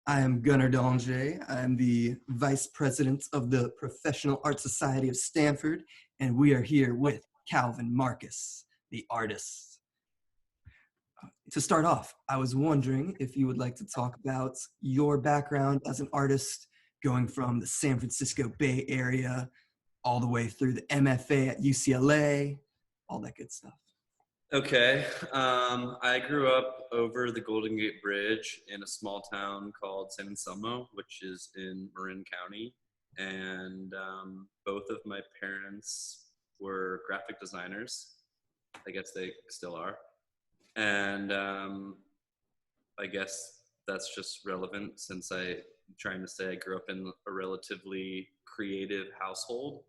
I am Gunnar Danger. I am the Vice President of the Professional Art Society of Stanford, and we are here with Calvin Marcus, the artist. To start off, I was wondering if you would like to talk about your background as an artist, going from the San Francisco Bay Area all the way through the MFA at UCLA, all that good stuff. Okay. I grew up over the Golden Gate Bridge in a small town called San Anselmo, which is in Marin County. And both of my parents were graphic designers. I guess they still are. And I guess that's just relevant since I'm trying to say I grew up in a relatively creative household.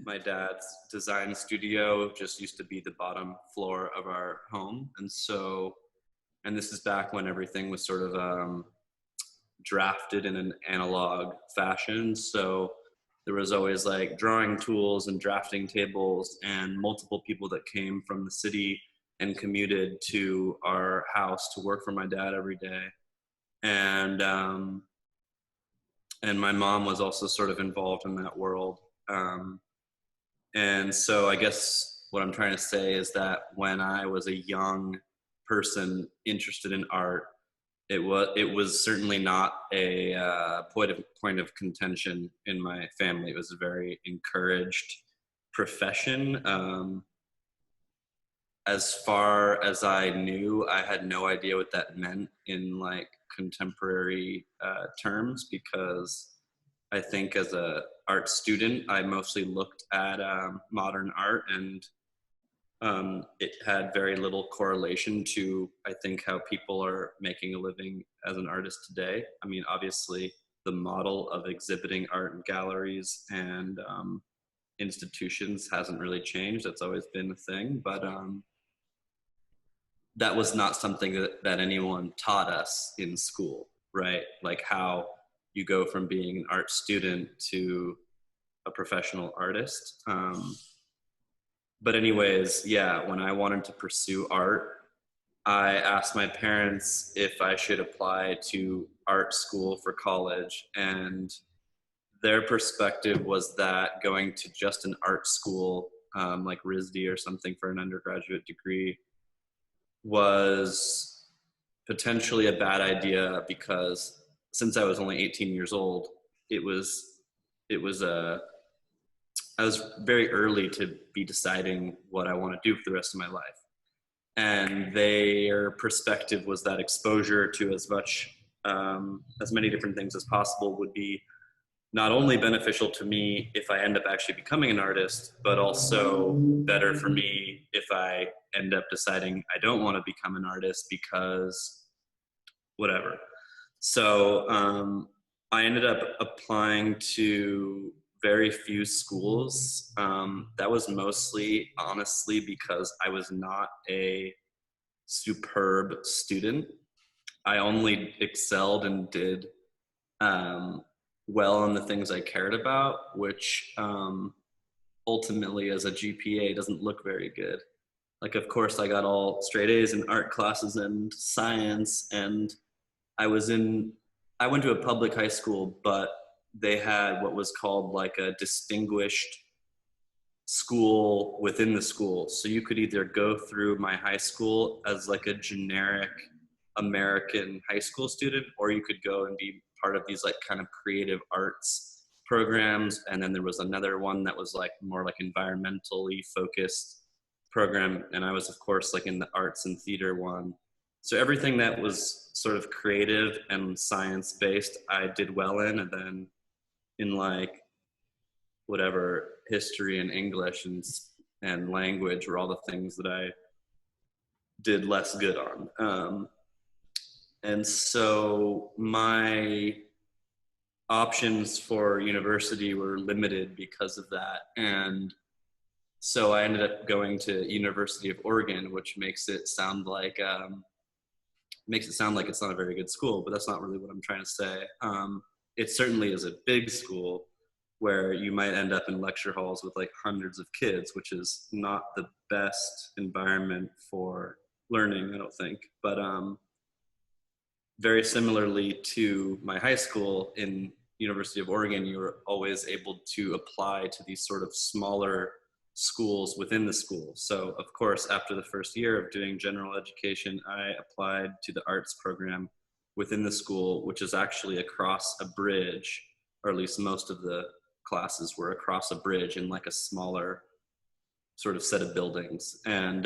My dad's design studio just used to be the bottom floor of our home. And this is back when everything was sort of drafted in an analog fashion. So there was always like drawing tools and drafting tables and multiple people that came from the city and commuted to our house to work for my dad every day. And my mom was also sort of involved in that world. And so I guess what I'm trying to say is that when I was a young person interested in art, it was certainly not a point of contention in my family. It was a very encouraged profession. As far as I knew, I had no idea what that meant in like contemporary terms, because I think as a art student, I mostly looked at modern art, and it had very little correlation to, I think, how people are making a living as an artist today. I mean, obviously, the model of exhibiting art in galleries and institutions hasn't really changed. That's always been a thing, but that was not something that anyone taught us in school, right? Like how you go from being an art student to a professional artist. But anyways, yeah, when I wanted to pursue art, I asked my parents if I should apply to art school for college, and their perspective was that going to just an art school, like RISD or something for an undergraduate degree, was potentially a bad idea, because since I was only 18 years old, I was very early to be deciding what I want to do for the rest of my life. And their perspective was that exposure to as many different things as possible would be not only beneficial to me if I end up actually becoming an artist, but also better for me if I end up deciding I don't want to become an artist because whatever. So I ended up applying to very few schools. That was mostly, honestly, because I was not a superb student. I only excelled and did well in the things I cared about, which ultimately as a GPA doesn't look very good. Like, of course, I got all straight A's in art classes and science, and I went to a public high school, but they had what was called like a distinguished school within the school. So you could either go through my high school as like a generic American high school student, or you could go and be part of these like kind of creative arts programs. And then there was another one that was like more like environmentally focused program. And I was, of course, like in the arts and theater one. So everything that was sort of creative and science-based, I did well in. And then in like whatever history and English and language were all the things that I did less good on. And so my options for university were limited because of that. And so I ended up going to University of Oregon, which makes it sound like it's not a very good school, but that's not really what I'm trying to say. It certainly is a big school where you might end up in lecture halls with like hundreds of kids, which is not the best environment for learning, I don't think. But very similarly to my high school in University of Oregon, you were always able to apply to these sort of smaller schools within the school. So of course, after the first year of doing general education, I applied to the arts program within the school, which is actually across a bridge, or at least most of the classes were across a bridge in like a smaller sort of set of buildings. And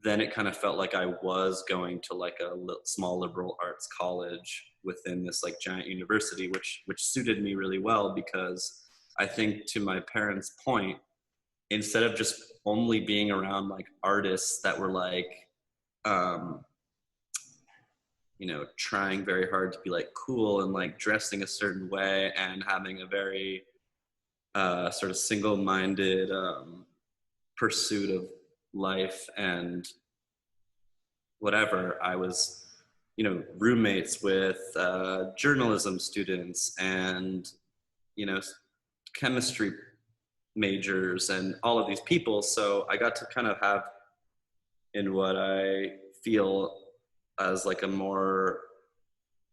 then it kind of felt like I was going to like a small liberal arts college within this like giant university, which suited me really well, because I think, to my parents' point, instead of just only being around like artists that were like, you know, trying very hard to be like cool and like dressing a certain way and having a very sort of single-minded pursuit of life and whatever, I was, you know, roommates with journalism students and, you know, chemistry majors and all of these people. So I got to kind of have, in what I feel as like a more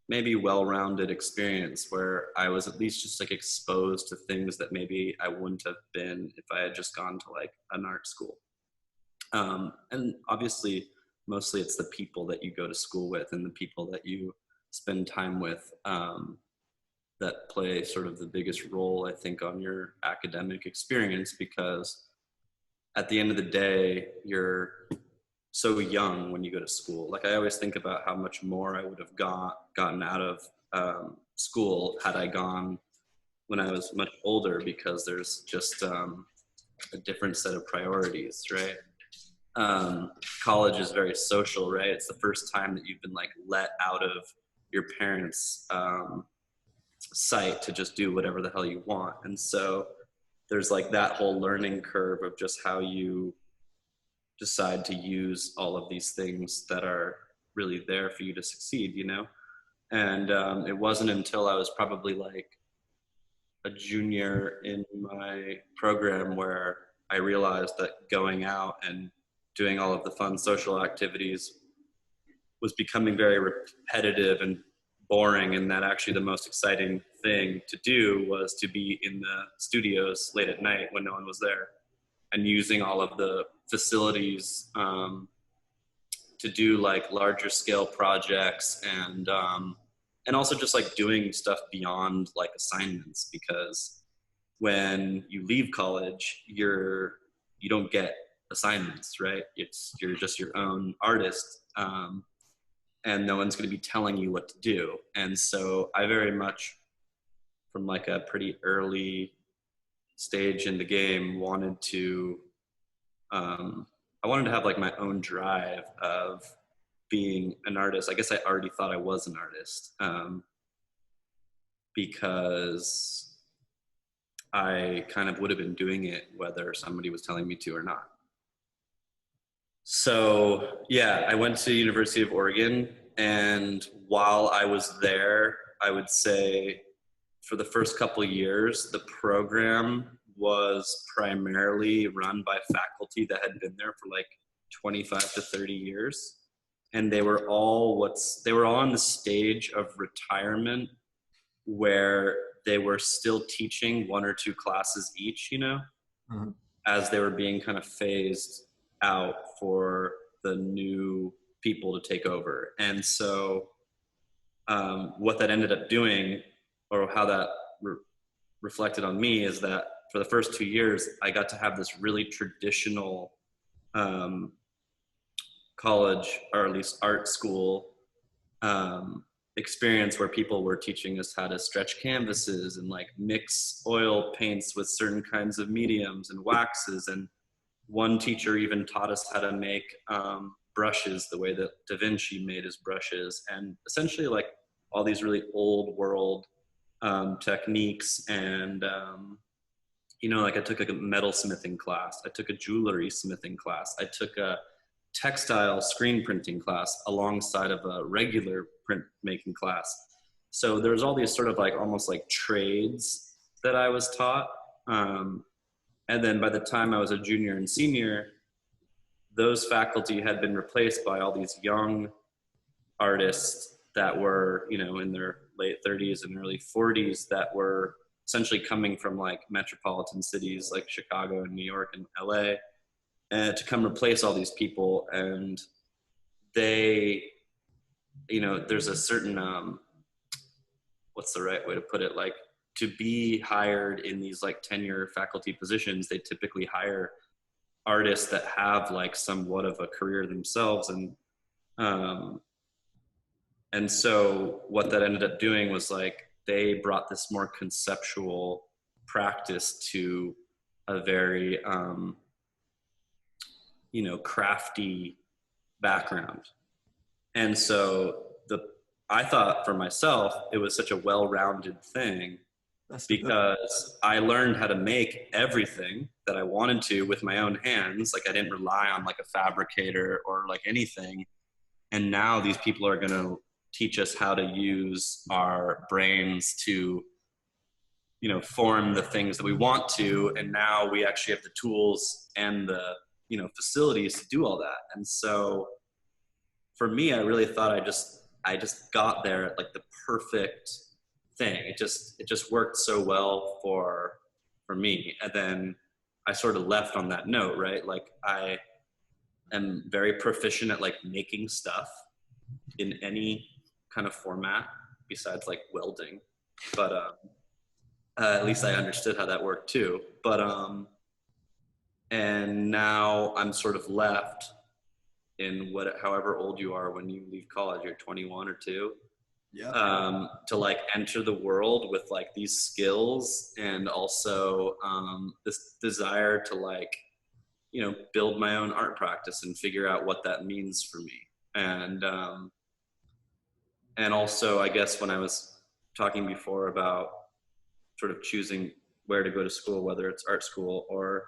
maybe well-rounded experience, where I was at least just like exposed to things that maybe I wouldn't have been if I had just gone to like an art school. And obviously, mostly it's the people that you go to school with and the people that you spend time with that play sort of the biggest role, I think, on your academic experience, because at the end of the day, you're so young when you go to school. Like, I always think about how much more I would have gotten out of school had I gone when I was much older, because there's just a different set of priorities, right? College is very social, right? It's the first time that you've been like let out of your parents' sight to just do whatever the hell you want. And so there's like that whole learning curve of just how you decide to use all of these things that are really there for you to succeed, you know? And it wasn't until I was probably like a junior in my program where I realized that going out and doing all of the fun social activities was becoming very repetitive and boring, and that actually the most exciting thing to do was to be in the studios late at night when no one was there, and using all of the facilities to do like larger scale projects, and also just like doing stuff beyond like assignments, because when you leave college, you don't get assignments, right? You're just your own artist, and no one's going to be telling you what to do. And so I very much, from like a pretty early stage in the game, wanted to have like my own drive of being an artist. I guess I already thought I was an artist, because I kind of would have been doing it whether somebody was telling me to or not. So yeah, I went to University of Oregon, and while I was there, I would say for the first couple of years, the program was primarily run by faculty that had been there for like 25 to 30 years. And they were all on the stage of retirement where they were still teaching one or two classes each, you know, as they were being kind of phased out for the new people to take over. And so what that ended up doing, or how that reflected on me, is that for the first 2 years, I got to have this really traditional college, or at least art school experience, where people were teaching us how to stretch canvases and like mix oil paints with certain kinds of mediums and waxes. And one teacher even taught us how to make brushes the way that Da Vinci made his brushes, and essentially like all these really old world techniques. And you know, like I took a metalsmithing class, I took a jewelry smithing class, I took a textile screen printing class alongside of a regular print making class. So there's all these sort of like almost like trades that I was taught. And then by the time I was a junior and senior, those faculty had been replaced by all these young artists that were, you know, in their late 30s and early 40s that were essentially coming from like metropolitan cities like Chicago and New York and LA, to come replace all these people. And they, you know, there's a certain, what's the right way to put it? Like, to be hired in these like tenure faculty positions, they typically hire artists that have like somewhat of a career themselves. Um, and so what that ended up doing was like, they brought this more conceptual practice to a very, you know, crafty background. And so I thought for myself, it was such a well-rounded thing because I learned how to make everything that I wanted to with my own hands. Like, I didn't rely on like a fabricator or like anything. And now these people are going to teach us how to use our brains to, you know, form the things that we want to. And now we actually have the tools and the, you know, facilities to do all that. And so for me, I really thought I just got there at like the perfect thing. It just worked so well for me. And then I sort of left on that note, right? Like, I am very proficient at like making stuff in any kind of format besides like welding, but at least I understood how that worked too. But and now I'm sort of left in however old you are when you leave college, you're 21 or 2, to like enter the world with like these skills, and also this desire to like, you know, build my own art practice and figure out what that means for me. And also, I guess when I was talking before about sort of choosing where to go to school, whether it's art school or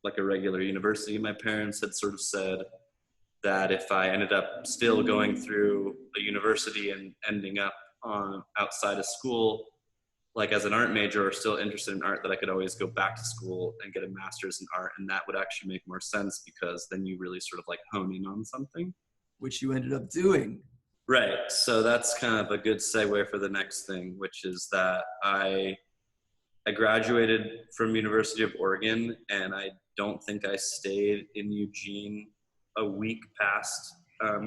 like a regular university, my parents had sort of said that if I ended up still going through a university and ending up outside of school, like as an art major or still interested in art, that I could always go back to school and get a master's in art. And that would actually make more sense, because then you really sort of like hone in on something. Which you ended up doing. Right. So that's kind of a good segue for the next thing, which is that I graduated from University of Oregon, and I don't think I stayed in Eugene a week past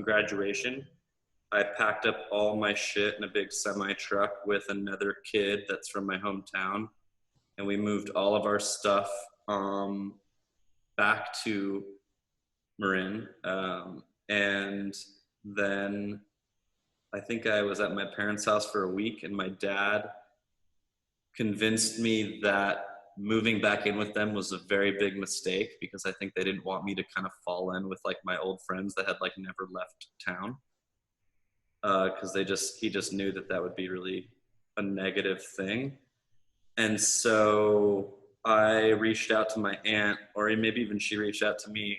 graduation. I packed up all my shit in a big semi truck with another kid that's from my hometown, and we moved all of our stuff back to Marin. And then I think I was at my parents' house for a week, and my dad convinced me that moving back in with them was a very big mistake, because I think they didn't want me to kind of fall in with like my old friends that had like never left town. Because he just knew that would be really a negative thing. And so I reached out to my aunt, or maybe even she reached out to me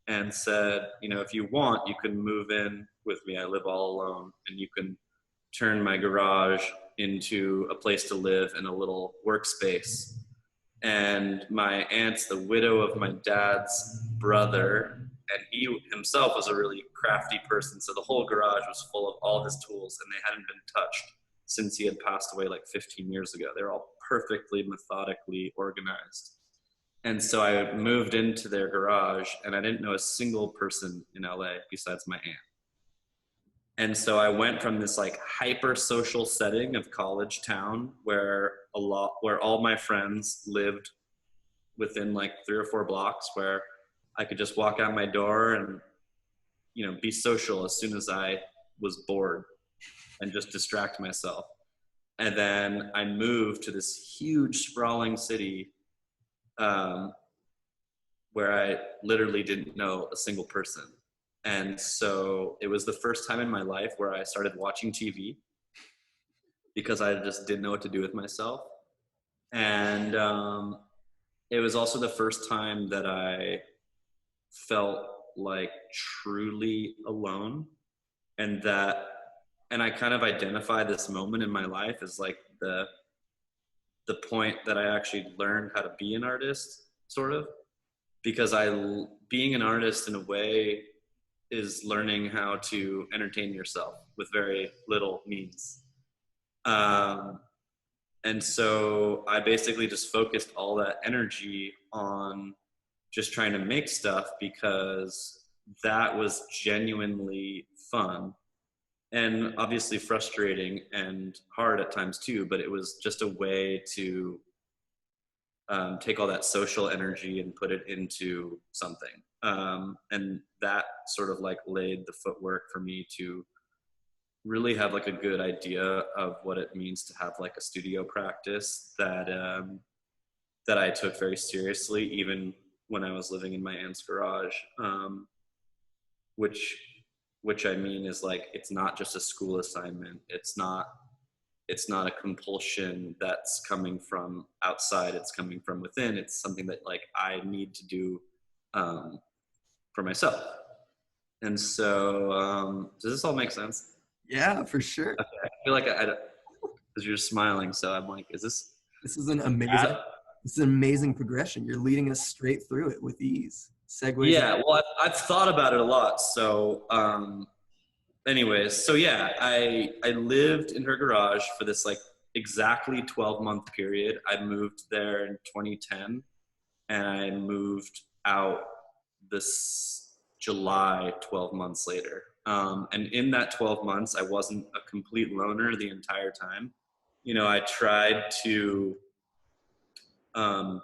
and said, you know, if you want, you can move in with me. I live all alone, and you can turn my garage into a place to live and a little workspace. And my aunt's the widow of my dad's brother, and he himself was a really crafty person. So the whole garage was full of all his tools, and they hadn't been touched since he had passed away like 15 years ago. They're all perfectly methodically organized. And so I moved into their garage, and I didn't know a single person in LA besides my aunt. And so I went from this like hyper social setting of college town where all my friends lived within like 3 or 4 blocks, where I could just walk out my door and, you know, be social as soon as I was bored and just distract myself. And then I moved to this huge sprawling city where I literally didn't know a single person. And so it was the first time in my life where I started watching TV, because I just didn't know what to do with myself. And it was also the first time that I felt like truly alone, and I kind of identify this moment in my life as like the point that I actually learned how to be an artist, sort of, because being an artist in a way is learning how to entertain yourself with very little means. Um, and so I basically just focused all that energy on just trying to make stuff because that was genuinely fun and obviously frustrating and hard at times too, but it was just a way to take all that social energy and put it into something. And that sort of like laid the footwork for me to really have like a good idea of what it means to have like a studio practice that I took very seriously, even when I was living in my aunt's garage. Which which I mean is like it's not just a school assignment. It's not a compulsion that's coming from outside. It's coming from within. It's something that like I need to do um, for myself. And so, does this all make sense? Yeah, for sure. Okay. I feel like because you're smiling, so I'm like, is this This is an bad? amazing, this is an amazing progression. You're leading us straight through it with ease. Segues. Yeah, well, I've thought about it a lot. So, anyways, so yeah, I lived in her garage for this like exactly 12-month period. I moved there in 2010, and I moved out this July 12 months later. And in that 12 months, I wasn't a complete loner the entire time. You know, I tried to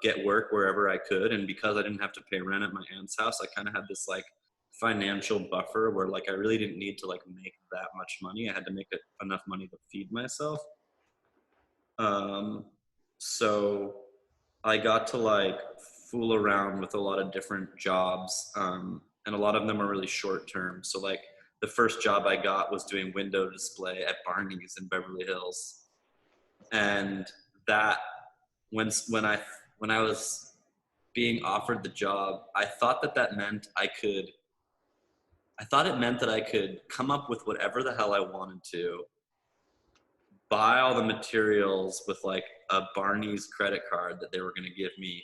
get work wherever I could. And because I didn't have to pay rent at my aunt's house, I kind of had this like financial buffer where like I really didn't need to like make that much money. I had to make enough money to feed myself. Um, so I got to like fool around with a lot of different jobs, and a lot of them are really short term. So like the first job I got was doing window display at Barney's in Beverly Hills, and that when I was being offered the job, I thought that meant I thought it meant that I could come up with whatever the hell I wanted to, buy all the materials with like a Barney's credit card that they were going to give me,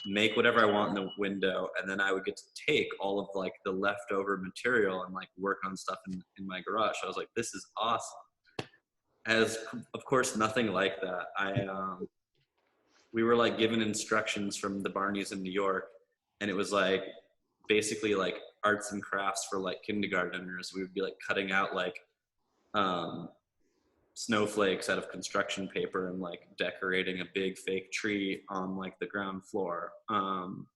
make whatever I want in the window, and then I would get to take all of like the leftover material and like work on stuff in my garage. I was like, this is awesome. As of course nothing like that. We were like given instructions from the Barneys in New York, and it was like basically like arts and crafts for like kindergarteners. We would be like cutting out like um, snowflakes out of construction paper and like decorating a big fake tree on like the ground floor. And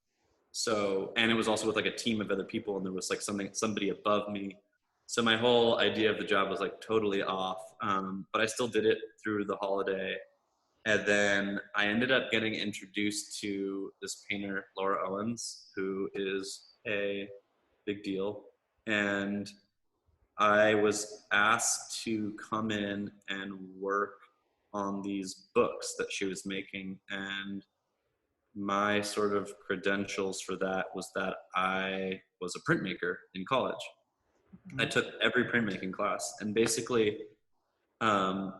it was also with like a team of other people, and there was like somebody above me. So my whole idea of the job was like totally off, but I still did it through the holiday. And then I ended up getting introduced to this painter, Laura Owens, who is a big deal. And I was asked to come in and work on these books that she was making. And my sort of credentials for that was that I was a printmaker in college. I took every printmaking class. And basically, um,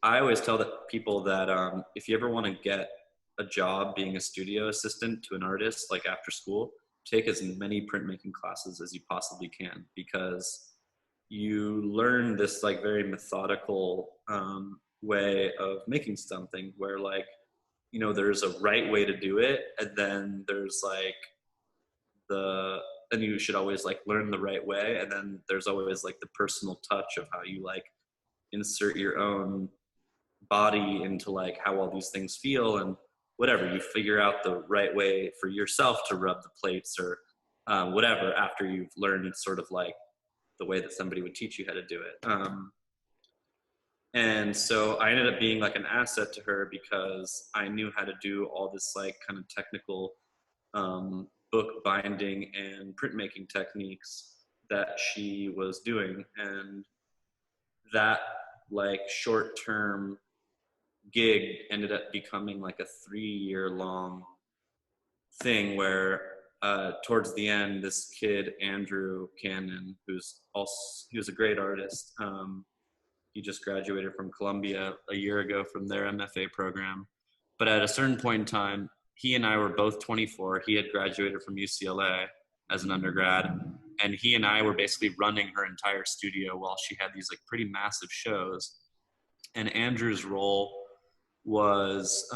I always tell people that if you ever want to get a job being a studio assistant to an artist, like after school, take as many printmaking classes as you possibly can, because you learn this like very methodical way of making something where like, you know, there's a right way to do it, and then there's like and you should always like learn the right way, and then there's always like the personal touch of how you like insert your own body into like how all these things feel, and whatever, you figure out the right way for yourself to rub the plates or whatever after you've learned sort of like the way that somebody would teach you how to do it. And so I ended up being like an asset to her because I knew how to do all this like kind of technical book binding and printmaking techniques that she was doing. And that like short-term gig ended up becoming like a 3-year long thing where towards the end, this kid, Andrew Cannon, he was a great artist. He just graduated from Columbia a year ago from their MFA program. But at a certain point in time, he and I were both 24. He had graduated from UCLA as an undergrad, and he and I were basically running her entire studio while she had these like pretty massive shows. And Andrew's role was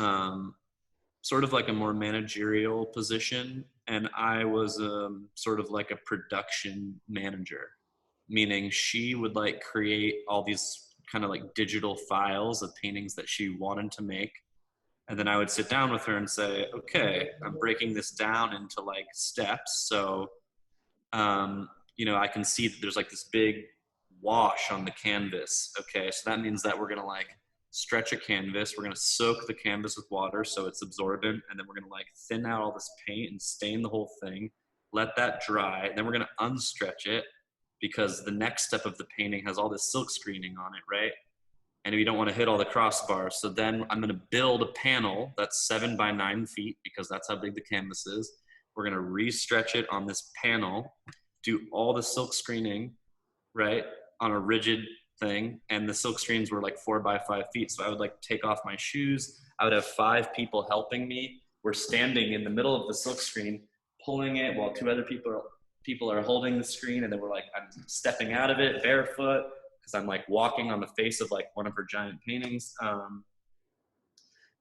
sort of like a more managerial position, and I was sort of like a production manager, meaning she would like create all these kind of like digital files of paintings that she wanted to make. And then I would sit down with her and say, okay, I'm breaking this down into like steps. So, I can see that there's like this big wash on the canvas. Okay, so that means that we're gonna like stretch a canvas. We're gonna soak the canvas with water so it's absorbent, and then we're gonna like thin out all this paint and stain the whole thing. Let that dry. Then we're gonna unstretch it because the next step of the painting has all this silk screening on it, right? And we don't want to hit all the crossbars. So then I'm going to build a panel that's 7 by 9 feet because that's how big the canvas is. We're going to re-stretch it on this panel, do all the silk screening, right, on a rigid thing. And the silk screens were like 4 by 5 feet. So I would like take off my shoes. I would have 5 people helping me. We're standing in the middle of the silk screen, pulling it while 2 other people are holding the screen. And then we're like, I'm stepping out of it barefoot, because I'm like walking on the face of like one of her giant paintings.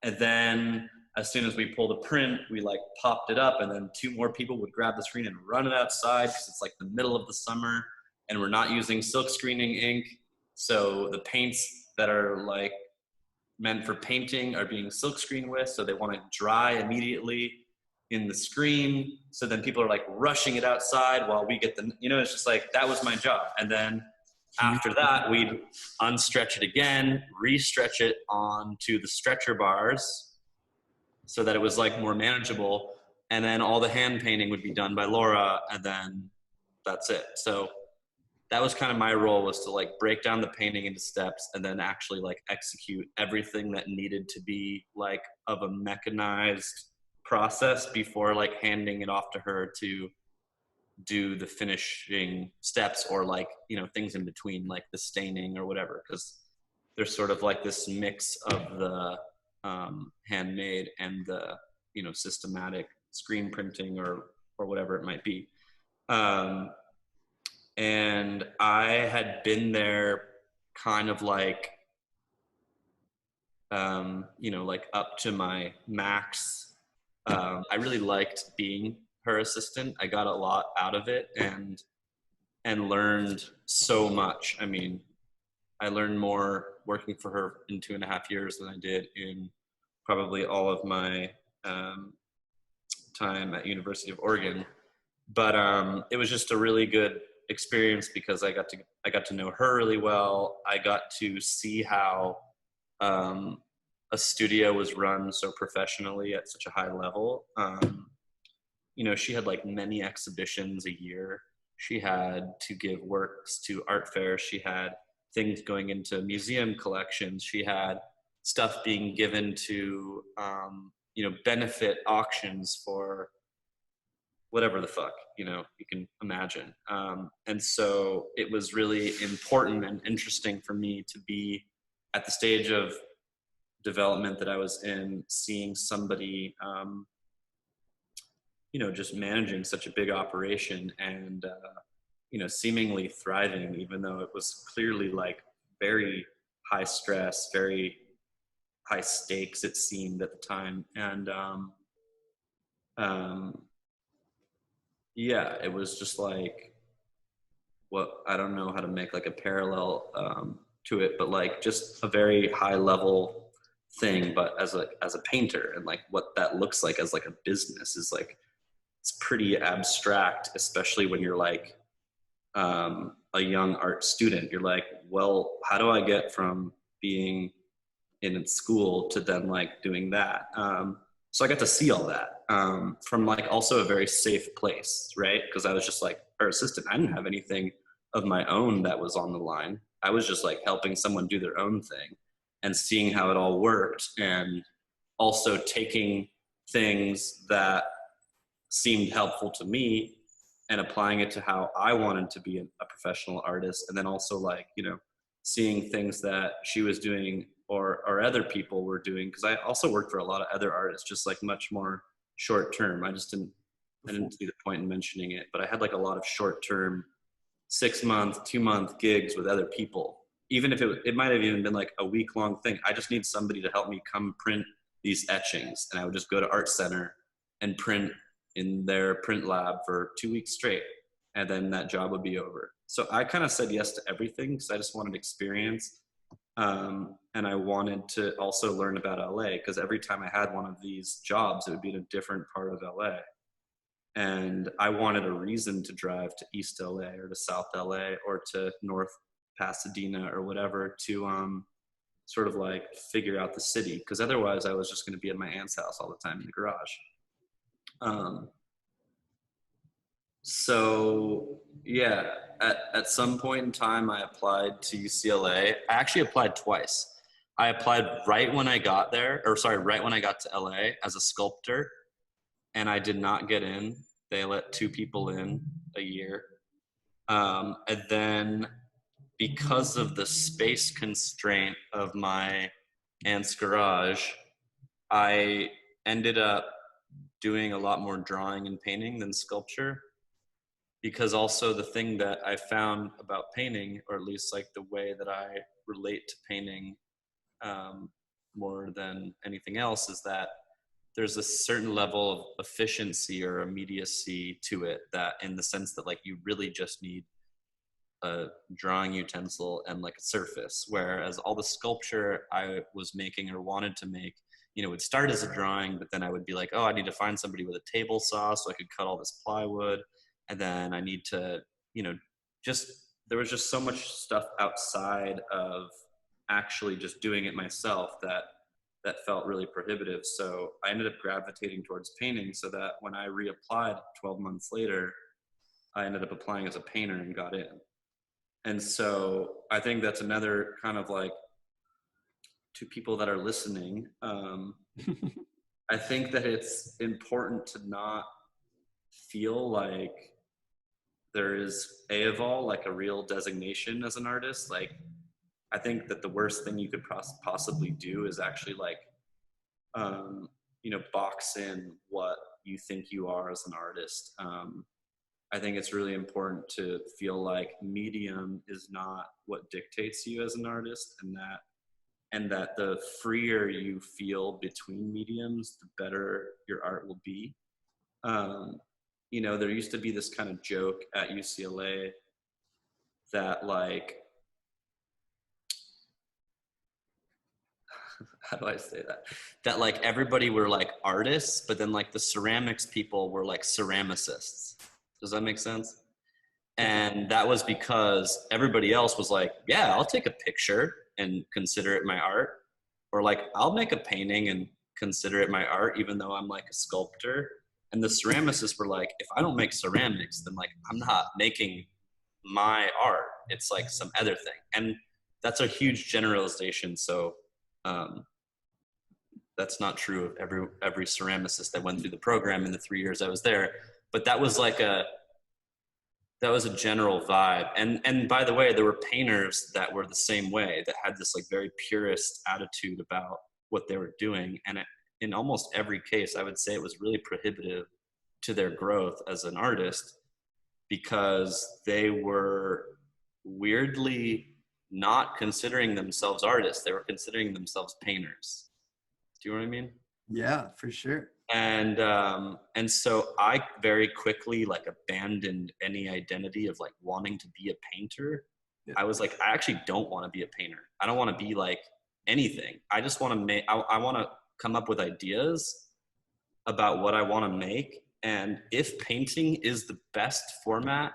And then as soon as we pulled the print, we like popped it up, and then 2 more people would grab the screen and run it outside because it's like the middle of the summer and we're not using silk screening ink. So the paints that are like meant for painting are being silk screened with. So they want to dry immediately in the screen. So then people are like rushing it outside while we get the, it's just like, that was my job. And then after that, we'd unstretch it again, re-stretch it onto the stretcher bars so that it was like more manageable. And then all the hand painting would be done by Laura, and then that's it. So that was kind of my role, was to like break down the painting into steps and then actually like execute everything that needed to be like of a mechanized process before like handing it off to her to do the finishing steps, or like things in between, like the staining or whatever, because there's sort of like this mix of the handmade and the systematic screen printing or whatever it might be. And I had been there kind of like like up to my max. I really liked being her assistant. I got a lot out of it and learned so much. I mean, I learned more working for her in 2.5 years than I did in probably all of my time at University of Oregon. But it was just a really good experience because I got to know her really well. I got to see how a studio was run so professionally at such a high level. She had like many exhibitions a year. She had to give works to art fairs. She had things going into museum collections. She had stuff being given to, benefit auctions for whatever the fuck, you can imagine. And so it was really important and interesting for me to be at the stage of development that I was in, seeing somebody, just managing such a big operation and, seemingly thriving, even though it was clearly like very high stress, very high stakes, it seemed at the time. And yeah, it was just like, I don't know how to make like a parallel to it, but like just a very high level thing, but as a painter, and like what that looks like as like a business is like, it's pretty abstract, especially when you're like a young art student. You're like, well, how do I get from being in school to then like doing that? So I got to see all that from like also a very safe place, right? Because I was just like her assistant. I didn't have anything of my own that was on the line. I was just like helping someone do their own thing and seeing how it all worked, and also taking things that seemed helpful to me and applying it to how I wanted to be a professional artist. And then also like, seeing things that she was doing or other people were doing. Cause I also worked for a lot of other artists, just like much more short term. I just didn't I didn't see the point in mentioning it, but I had like a lot of short-term 6-month, 2-month gigs with other people. Even if it might have even been like a week-long thing. I just need somebody to help me come print these etchings. And I would just go to Art Center and print in their print lab for 2 weeks straight. And then that job would be over. So I kind of said yes to everything because I just wanted experience. And I wanted to also learn about LA because every time I had one of these jobs, it would be in a different part of LA. And I wanted a reason to drive to East LA or to South LA or to North Pasadena or whatever to sort of like figure out the city. Because otherwise I was just going to be at my aunt's house all the time in the garage. So yeah, at some point in time I applied to UCLA. I actually applied twice. I applied right when I got there, or sorry, right when I got to LA as a sculptor, and I did not get in. They let 2 people in a year. And then because of the space constraint of my aunt's garage, I ended up doing a lot more drawing and painting than sculpture. Because also the thing that I found about painting, or at least like the way that I relate to painting more than anything else, is that there's a certain level of efficiency or immediacy to it, that in the sense that like you really just need a drawing utensil and like a surface, whereas all the sculpture I was making or wanted to make, you know, would start as a drawing, but then I would be like, oh, I need to find somebody with a table saw so I could cut all this plywood, and then I need to, you know, just there was just so much stuff outside of actually just doing it myself that felt really prohibitive. So I ended up gravitating towards painting, so that when I reapplied 12 months later, I ended up applying as a painter and got in. And so I think that's another kind of like, to people that are listening, I think that it's important to not feel like there is AOVAL, like a real designation as an artist. Like, I think that the worst thing you could possibly do is actually like, you know, box in what you think you are as an artist. I think it's really important to feel like medium is not what dictates you as an artist, and that the freer you feel between mediums, the better your art will be. You know, there used to be this kind of joke at UCLA that like, how do I say that? That like everybody were like artists, but then like the ceramics people were like ceramicists. Does that make sense? And that was because everybody else was like, yeah, I'll take a picture and consider it my art. Or like, I'll make a painting and consider it my art, even though I'm like a sculptor. And the ceramicists were like, if I don't make ceramics, then like, I'm not making my art. It's like some other thing. And that's a huge generalization. So that's not true of every ceramicist that went through the program in the 3 years I was there. But that was like that was a general vibe. And by the way, there were painters that were the same way, that had this like very purist attitude about what they were doing. And in almost every case, I would say it was really prohibitive to their growth as an artist, because they were weirdly not considering themselves artists. They were considering themselves painters. Do you know what I mean? Yeah, for sure. And so I very quickly like abandoned any identity of like wanting to be a painter. Yeah. I was like, I actually don't want to be a painter. I don't want to be like anything. I just want to make, I want to come up with ideas about what I want to make. And if painting is the best format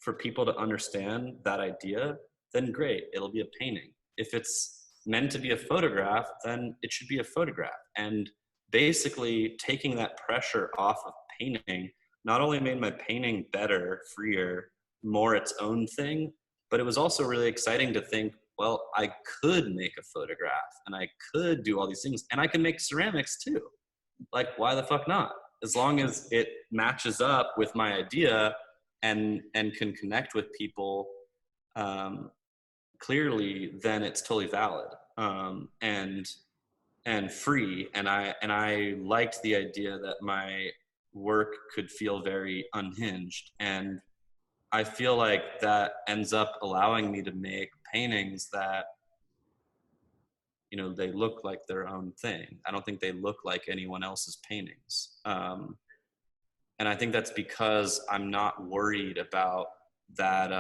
for people to understand that idea, then great, it'll be a painting. If it's meant to be a photograph, then it should be a photograph. And basically taking that pressure off of painting not only made my painting better, freer, more its own thing, but it was also really exciting to think, well, I could make a photograph and I could do all these things, and I can make ceramics too. Like, why the fuck not? As long as it matches up with my idea and can connect with people clearly, then it's totally valid. And free. And I liked the idea that my work could feel very unhinged. And I feel like that ends up allowing me to make paintings that, you know, they look like their own thing. I don't think they look like anyone else's paintings. And I think that's because I'm not worried about that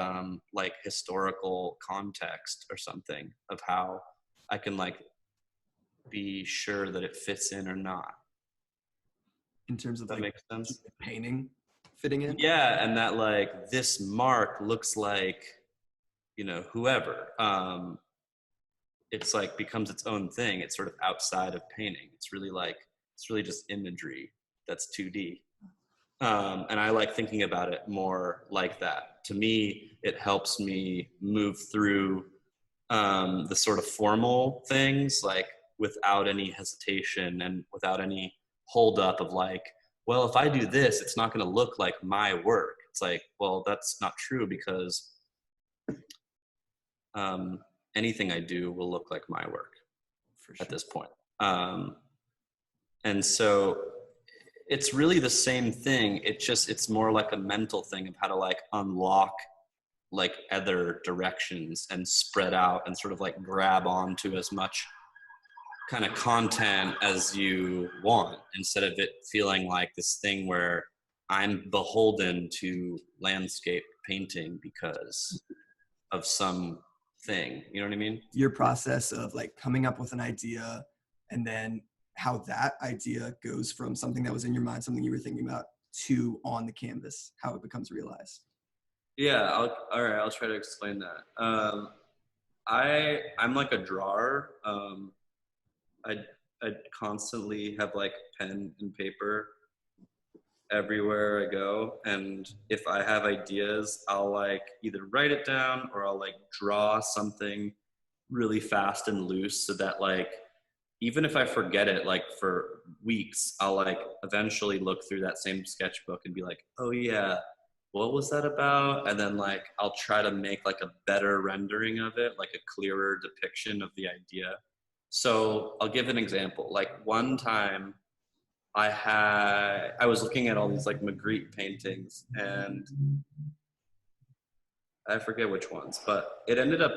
like historical context or something of how I can like be sure that it fits in or not. In terms of That like makes sense. painting fitting in? Yeah, and that like this mark looks like, you know, whoever. It's like becomes its own thing. It's sort of outside of painting. It's really just imagery that's 2D. And I like thinking about it more like that. To me, it helps me move through the sort of formal things like without any hesitation and without any hold up of like, well, if I do this, it's not going to look like my work. It's like, well, that's not true because anything I do will look like my work For sure. at this point. And so it's really the same thing. It's more like a mental thing of how to like unlock like other directions and spread out and sort of like grab onto as much kind of content as you want instead of it feeling like this thing where I'm beholden to landscape painting because of some thing. You know what I mean? Your process of like coming up with an idea and then how that idea goes from something that was in your mind, something you were thinking about, to on the canvas, how it becomes realized. Yeah. All right. I'll try to explain that. I'm like a drawer. I constantly have like pen and paper everywhere I go, and if I have ideas, I'll like either write it down or I'll like draw something really fast and loose so that like even if I forget it like for weeks, I'll like eventually look through that same sketchbook and be like, oh yeah, what was that about? And then like I'll try to make like a better rendering of it, like a clearer depiction of the idea. So I'll give an example. Like one time I was looking at all these like Magritte paintings and I forget which ones, but it ended up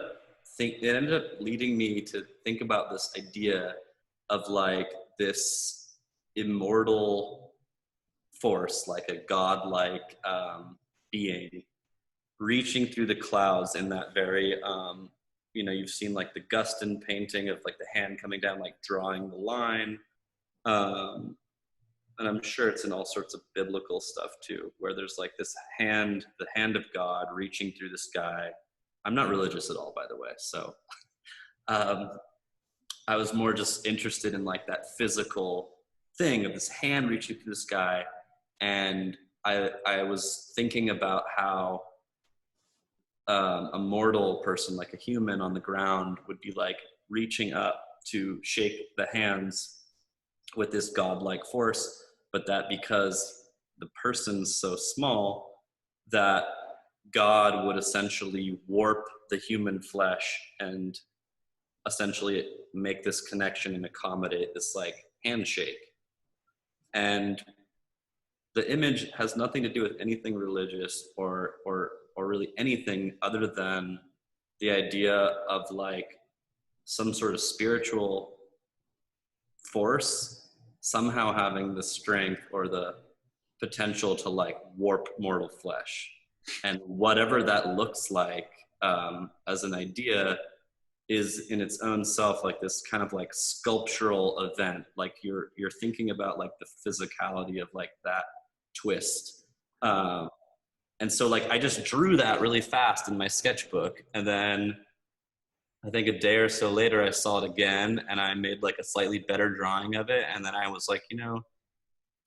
leading me to think about this idea of like this immortal force, like a godlike being reaching through the clouds in that very you know, you've seen like the Guston painting of like the hand coming down, like drawing the line. Um, and I'm sure it's in all sorts of biblical stuff too, where there's like this hand, the hand of God reaching through the sky. I'm not religious at all, by the way. So um, I was more just interested in like that physical thing of this hand reaching through the sky. And I was thinking about how a mortal person, like a human on the ground, would be like reaching up to shake the hands with this godlike force, but that because the person's so small, that God would essentially warp the human flesh and essentially make this connection and accommodate this like handshake. And the image has nothing to do with anything religious or really anything other than the idea of like some sort of spiritual force somehow having the strength or the potential to like warp mortal flesh, and whatever that looks like as an idea is in its own self like this kind of like sculptural event. Like you're thinking about like the physicality of like that twist. And so like I just drew that really fast in my sketchbook, and then I think a day or so later I saw it again and I made like a slightly better drawing of it. And then I was like, you know,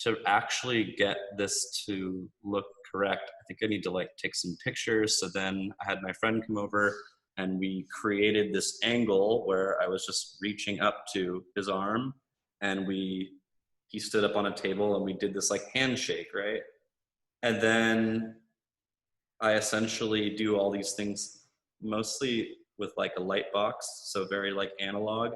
to actually get this to look correct, I think I need to like take some pictures. So then I had my friend come over and we created this angle where I was just reaching up to his arm, and he stood up on a table and we did this like handshake, right? And then I essentially do all these things mostly with like a light box, so very like analog.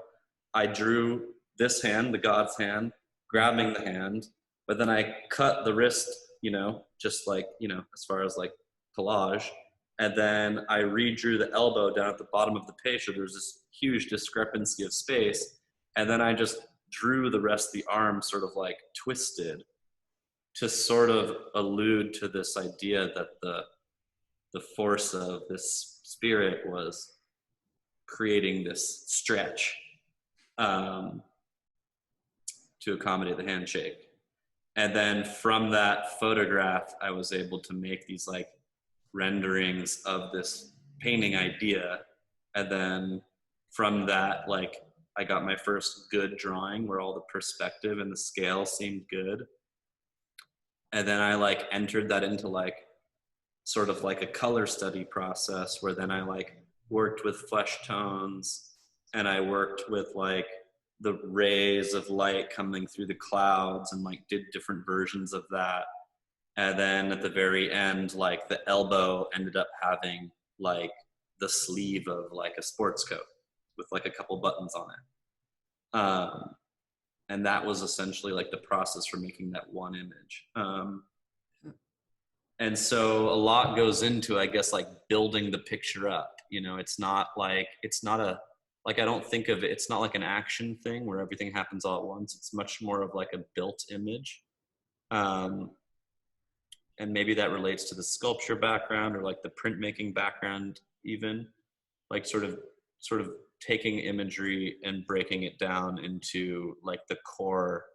I drew this hand, the God's hand, grabbing the hand, but then I cut the wrist, just like, as far as like collage. And then I redrew the elbow down at the bottom of the page. So there's this huge discrepancy of space. And then I just drew the rest of the arm sort of like twisted to sort of allude to this idea that the force of this spirit was creating this stretch to accommodate the handshake. And then from that photograph, I was able to make these like renderings of this painting idea. And then from that, like I got my first good drawing where all the perspective and the scale seemed good. And then I like entered that into like sort of like a color study process where then I like worked with flesh tones, and I worked with like the rays of light coming through the clouds and like did different versions of that. And then at the very end, like the elbow ended up having like the sleeve of like a sports coat with like a couple buttons on it. And that was essentially like the process for making that one image. And so a lot goes into, I guess, like building the picture up. It's not like, I don't think of it, it's not like an action thing where everything happens all at once. It's much more of like a built image. And maybe that relates to the sculpture background or like the printmaking background even, like sort of taking imagery and breaking it down into like the core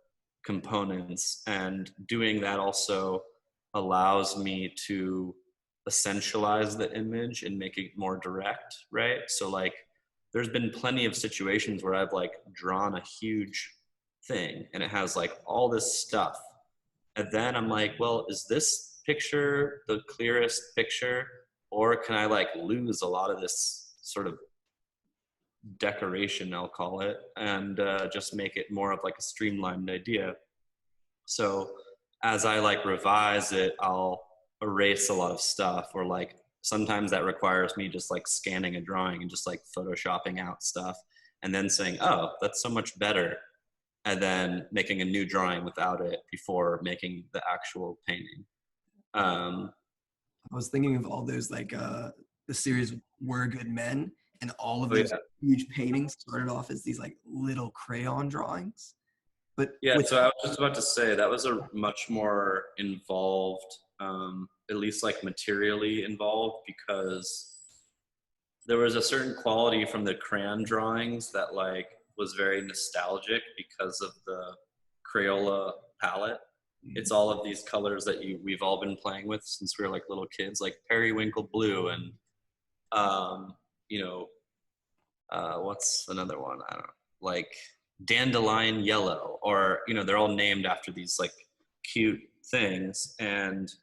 components. And doing that also allows me to essentialize the image and make it more direct, right? So like there's been plenty of situations where I've like drawn a huge thing and it has like all this stuff. And then I'm like, well, is this picture the clearest picture? Or can I like lose a lot of this sort of decoration, I'll call it, and just make it more of like a streamlined idea? So as I like revise it, I'll erase a lot of stuff, or like sometimes that requires me just like scanning a drawing and just like photoshopping out stuff and then saying, oh, that's so much better, and then making a new drawing without it before making the actual painting. I was thinking of all those like the series We're Good Men, and all of Oh, those yeah. huge paintings started off as these like little crayon drawings. But Yeah, so I was just about to say that was a much more involved, at least like materially involved, because there was a certain quality from the crayon drawings that like was very nostalgic because of the Crayola palette. It's all of these colors that we've all been playing with since we were like little kids, like periwinkle blue and what's another one? I don't know, like dandelion yellow, or they're all named after these like cute things. And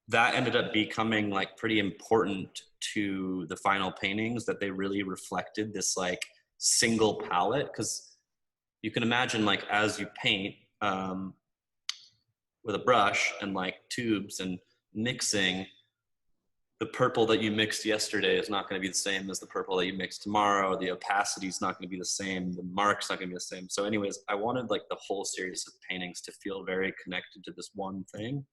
that ended up becoming like pretty important to the final paintings, that they really reflected this like single palette. Because you can imagine, like, as you paint with a brush and like tubes and mixing, the purple that you mixed yesterday is not going to be the same as the purple that you mixed tomorrow. The opacity is not going to be the same. The mark's not going to be the same. So anyways, I wanted like the whole series of paintings to feel very connected to this one thing.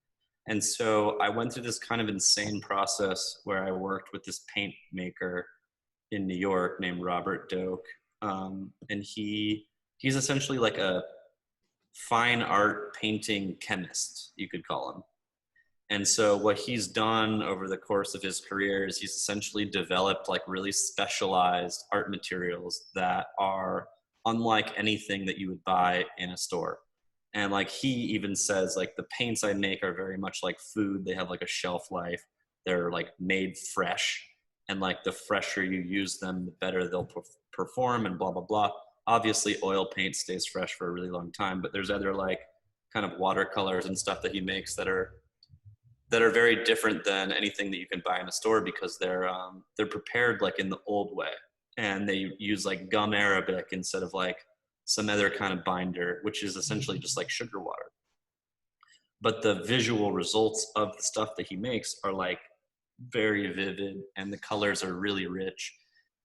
And so I went through this kind of insane process where I worked with this paint maker in New York named Robert Doke. And he's essentially like a fine art painting chemist, you could call him. And so what he's done over the course of his career is he's essentially developed like really specialized art materials that are unlike anything that you would buy in a store. And like he even says, like, the paints I make are very much like food. They have like a shelf life. They're like made fresh. And like the fresher you use them, the better they'll perform, and blah, blah, blah. Obviously oil paint stays fresh for a really long time, but there's other like kind of watercolors and stuff that he makes that are very different than anything that you can buy in a store, because they're prepared like in the old way, and they use like gum arabic instead of like some other kind of binder, which is essentially just like sugar water. But the visual results of the stuff that he makes are like very vivid, and the colors are really rich,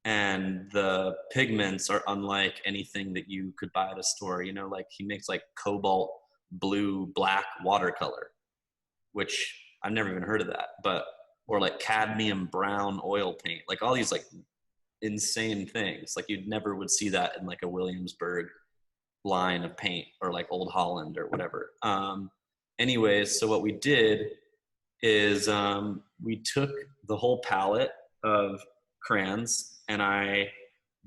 and the pigments are unlike anything that you could buy at a store. Like he makes like cobalt blue, black watercolor, which I've never even heard of that, or like cadmium brown oil paint, like all these like insane things. Like you never would see that in like a Williamsburg line of paint or like Old Holland or whatever. Anyways, so what we did is we took the whole palette of crayons and I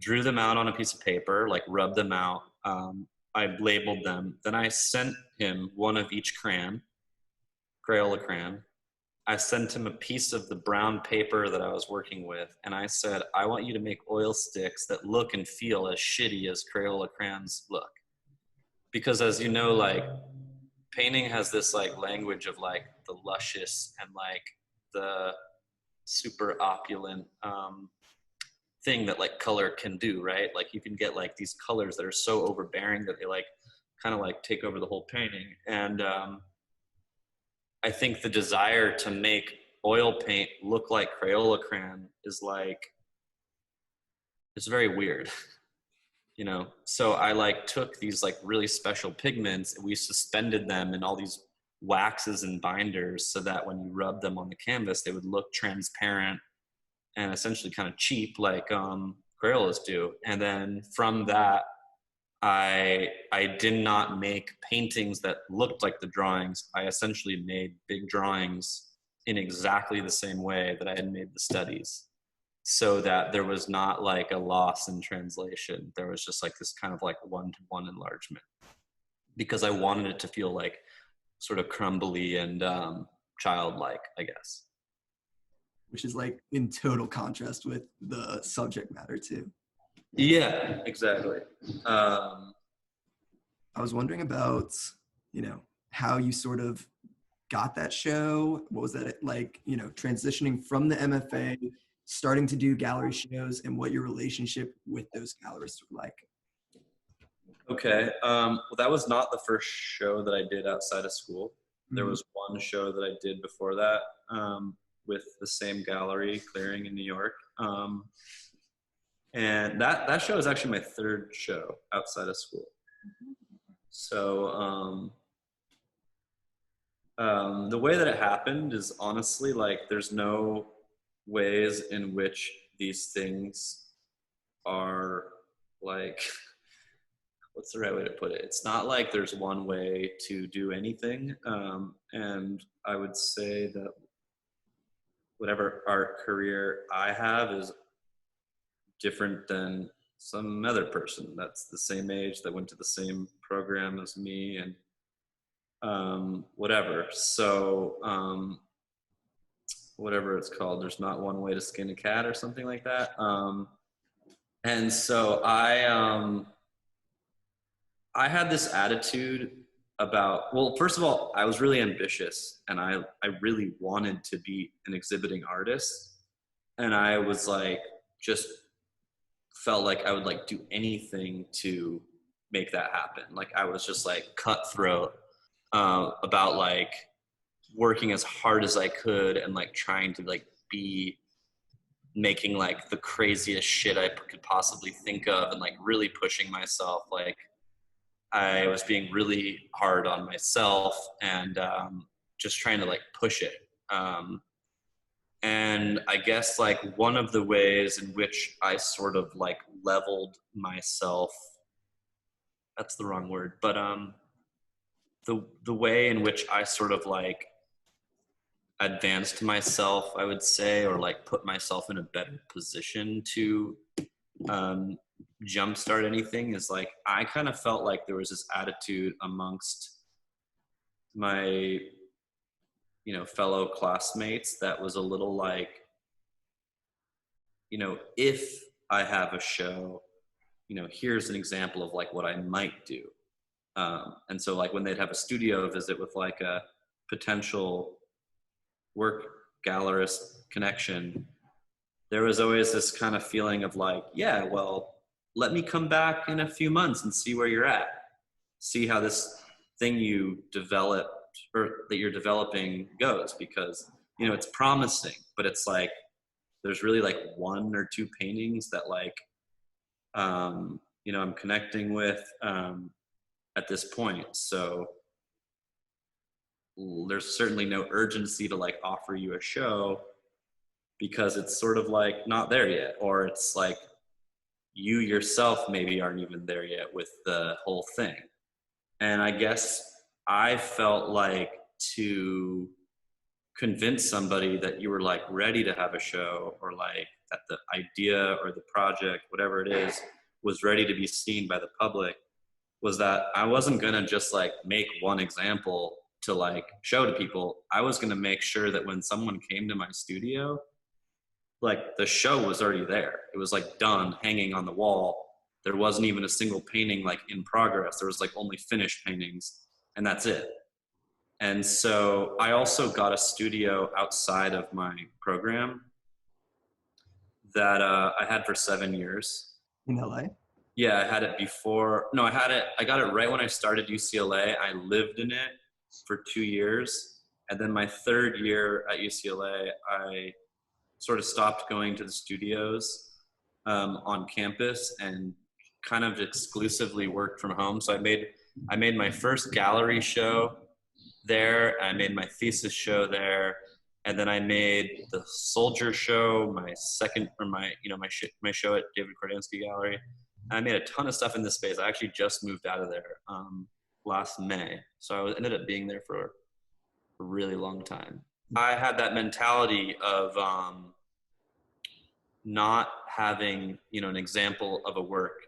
drew them out on a piece of paper, like rubbed them out. I labeled them. Then I sent him one of each crayon, Crayola crayon. I sent him a piece of the brown paper that I was working with, and I said, I want you to make oil sticks that look and feel as shitty as Crayola crayons look. Because as you know, like, painting has this like language of like the luscious and like the super opulent thing that like color can do, right? Like you can get like these colors that are so overbearing that they like kind of like take over the whole painting. And I think the desire to make oil paint look like Crayola crayon is like, it's very weird. You know, so I like took these like really special pigments and we suspended them in all these waxes and binders so that when you rub them on the canvas, they would look transparent and essentially kind of cheap like Crayolas do. And then from that, I did not make paintings that looked like the drawings. I essentially made big drawings in exactly the same way that I had made the studies, so that there was not like a loss in translation. There was just like this kind of like one-to-one enlargement, because I wanted it to feel like sort of crumbly and childlike, I guess. Which is like in total contrast with the subject matter too. Yeah, exactly. I was wondering about, you know, how you sort of got that show. What was that like, you know, transitioning from the MFA, starting to do gallery shows, and what your relationship with those gallerists were like? Okay. Well, that was not the first show that I did outside of school. There was one show that I did before that with the same gallery, Clearing in New York. And that show is actually my third show outside of school. So the way that it happened is honestly like there's no ways in which these things are like, what's the right way to put it? It's not like there's one way to do anything. And I would say that whatever art career I have is different than some other person that's the same age, that went to the same program as me, and whatever. So whatever it's called, there's not one way to skin a cat or something like that. And so I had this attitude about, well, first of all, I was really ambitious and I really wanted to be an exhibiting artist. And I was like, just felt like I would like do anything to make that happen. Like I was just like cutthroat about like working as hard as I could and like trying to like be making like the craziest shit I could possibly think of and like really pushing myself. Like I was being really hard on myself and just trying to like push it. And I guess like one of the ways in which I sort of like leveled myself, that's the wrong word, but the way in which I sort of like advanced myself, I would say, or like put myself in a better position to jumpstart anything is like, I kind of felt like there was this attitude amongst my, you know, fellow classmates that was a little like, you know, if I have a show, you know, here's an example of like what I might do. And so like when they'd have a studio visit with like a potential work gallerist connection, there was always this kind of feeling of like, yeah, well, let me come back in a few months and see where you're at. See how this thing you developed or that you're developing goes, because, you know, it's promising, but it's like, there's really like one or two paintings that like, you know, I'm connecting with at this point. So there's certainly no urgency to like offer you a show because it's sort of like not there yet, or it's like you yourself maybe aren't even there yet with the whole thing. And I guess I felt like to convince somebody that you were like ready to have a show, or like that the idea or the project, whatever it is, was ready to be seen by the public, was that I wasn't gonna just like make one example to like show to people. I was gonna make sure that when someone came to my studio, like the show was already there. It was like done, hanging on the wall. There wasn't even a single painting like in progress. There was like only finished paintings, and that's it. And so I also got a studio outside of my program that I had for 7 years. In LA? Yeah, I had it before. No, I got it right when I started UCLA. I lived in it for 2 years. And then my third year at UCLA, I sort of stopped going to the studios on campus and kind of exclusively worked from home. So I made my first gallery show there. I made my thesis show there, and then I made the Soldier show, my second, or my my show at David Kordansky Gallery. I made a ton of stuff in this space. I actually just moved out of there last May, so I ended up being there for a really long time. I had that mentality of not having an example of a work,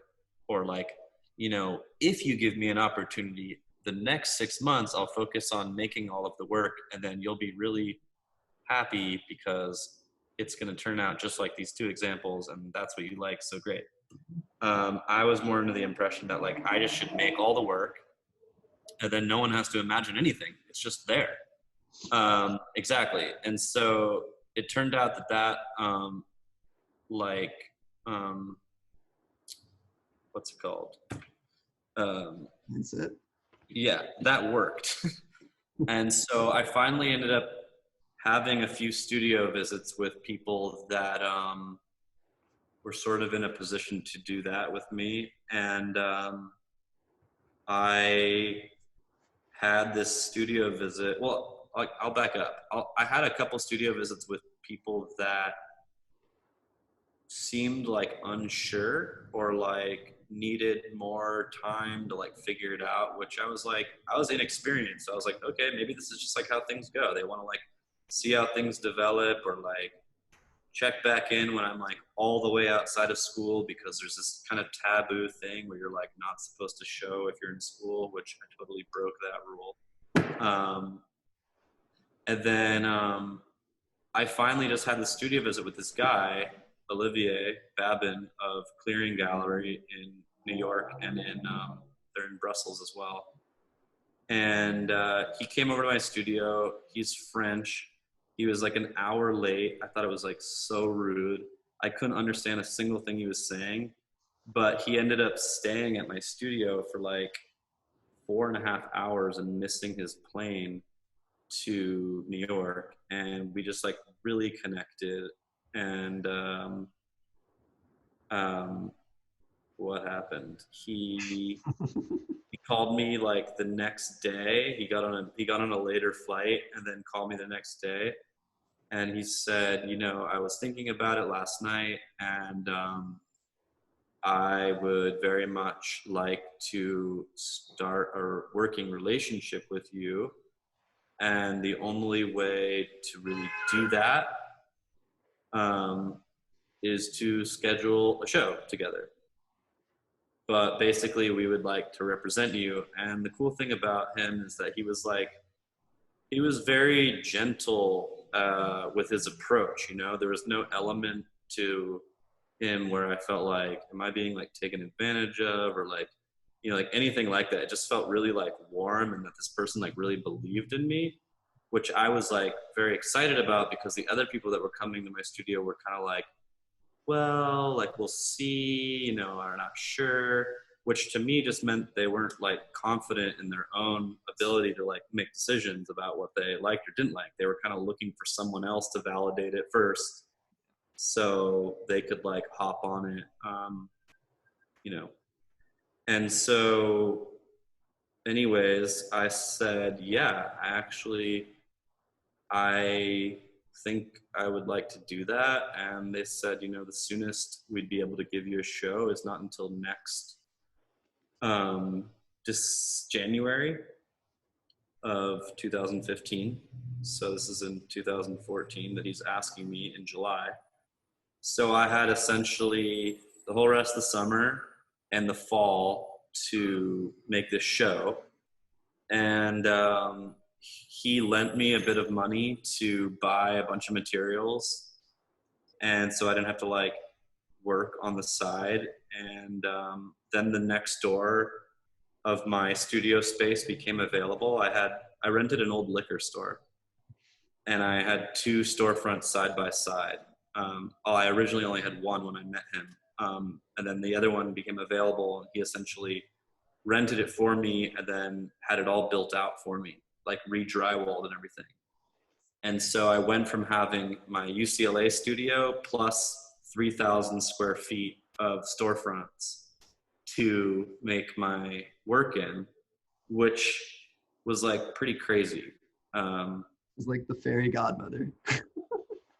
or like if you give me an opportunity, the next 6 months I'll focus on making all of the work, and then you'll be really happy because it's going to turn out just like these two examples, and that's what you like, so great. I was more under the impression that like I just should make all the work, and then no one has to imagine anything, it's just there. Exactly. And so it turned out that like what's it called, That's it. yeah, that worked. And so I finally ended up having a few studio visits with people that were sort of in a position to do that with me. And I had this studio visit. Well, I'll back up. I had a couple studio visits with people that seemed like unsure, or like needed more time to like figure it out, which I was inexperienced. So I was like, okay, maybe this is just like how things go. They want to like see how things develop, or like check back in when I'm like all the way outside of school, because there's this kind of taboo thing where you're like not supposed to show if you're in school, which I totally broke that rule. And then I finally just had the studio visit with this guy, Olivier Babin of Clearing Gallery in New York, and they're in Brussels as well. And he came over to my studio. He's French. He was like an hour late. I thought it was like so rude. I couldn't understand a single thing he was saying, but he ended up staying at my studio for like 4.5 hours and missing his plane to New York, and we just like really connected. And what happened? He called me like the next day. He got on a later flight, and then called me the next day. And he said, I was thinking about it last night, and I would very much like to start a working relationship with you. And the only way to really do that is to schedule a show together. But basically, we would like to represent you. And the cool thing about him is that he was very gentle with his approach. There was no element to him where I felt like, am I being like taken advantage of, or like, like anything like that. It just felt really like warm, and that this person like really believed in me, which I was like very excited about, because the other people that were coming to my studio were kind of like, well, like we'll see, are not sure, which to me just meant they weren't like confident in their own ability to like make decisions about what they liked or didn't like. They were kind of looking for someone else to validate it first, so they could like hop on it, And so anyways, I said, yeah, I think I would like to do that. And they said, the soonest we'd be able to give you a show is not until next just January of 2015. So this is in 2014 that he's asking me in July. So I had essentially the whole rest of the summer and the fall to make this show. And he lent me a bit of money to buy a bunch of materials. And so I didn't have to like work on the side. And then the next door of my studio space became available. I rented an old liquor store, and I had two storefronts side by side. I originally only had one when I met him, and then the other one became available, and he essentially rented it for me and then had it all built out for me, like re-drywalled and everything. And so I went from having my UCLA studio plus 3,000 square feet of storefronts to make my work in, which was like pretty crazy. It's like the fairy godmother.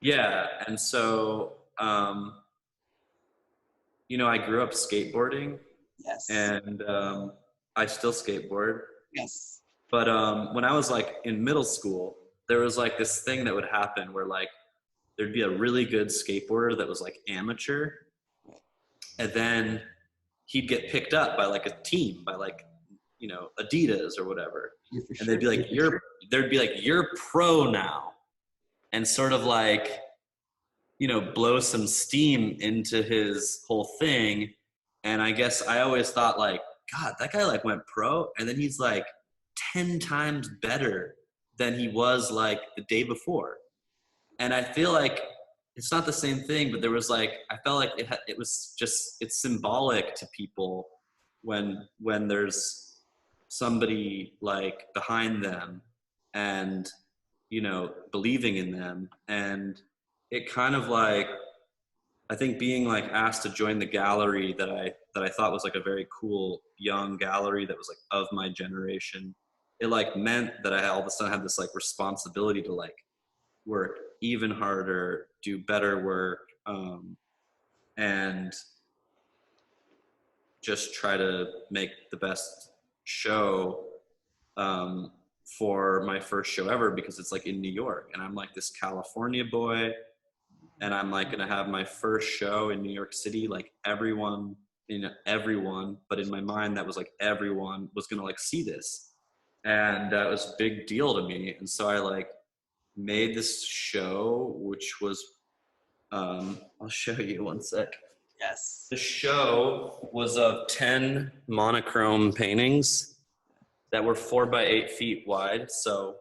Yeah. And so, I grew up skateboarding. Yes. And I still skateboard. Yes. But when I was like in middle school, there was like this thing that would happen where like there'd be a really good skateboarder that was like amateur, and then he'd get picked up by like a team, by like Adidas or whatever, Yeah, and they'd be like, you're pro now, and sort of like blow some steam into his whole thing. And I guess I always thought like, God, that guy like went pro, and then he's like 10 times better than he was like the day before. And I feel like it's not the same thing, but there was like, I felt like it was just, it's symbolic to people when there's somebody like behind them and, believing in them. And it kind of like, I think being like asked to join the gallery that I thought was like a very cool young gallery that was like of my generation, it like meant that I all of a sudden had this like responsibility to like work even harder, do better work, and just try to make the best show for my first show ever, because it's like in New York and I'm like this California boy, and I'm like gonna have my first show in New York City. Like everyone, but in my mind that was like everyone was gonna like see this, and it was a big deal to me. And so I like made this show, which was I'll show you one sec. Yes. The show was of 10 monochrome paintings that were 4 by 8 feet wide, so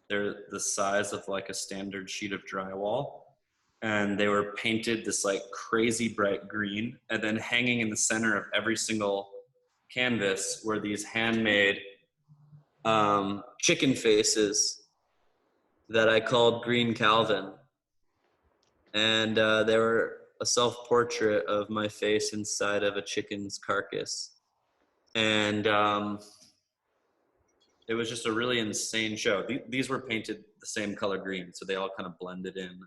they're the size of like a standard sheet of drywall. And they were painted this like crazy bright green, and then hanging in the center of every single canvas were these handmade chicken faces that I called Green Calvin. And they were a self-portrait of my face inside of a chicken's carcass. And it was just a really insane show. These were painted the same color green, so they all kind of blended in.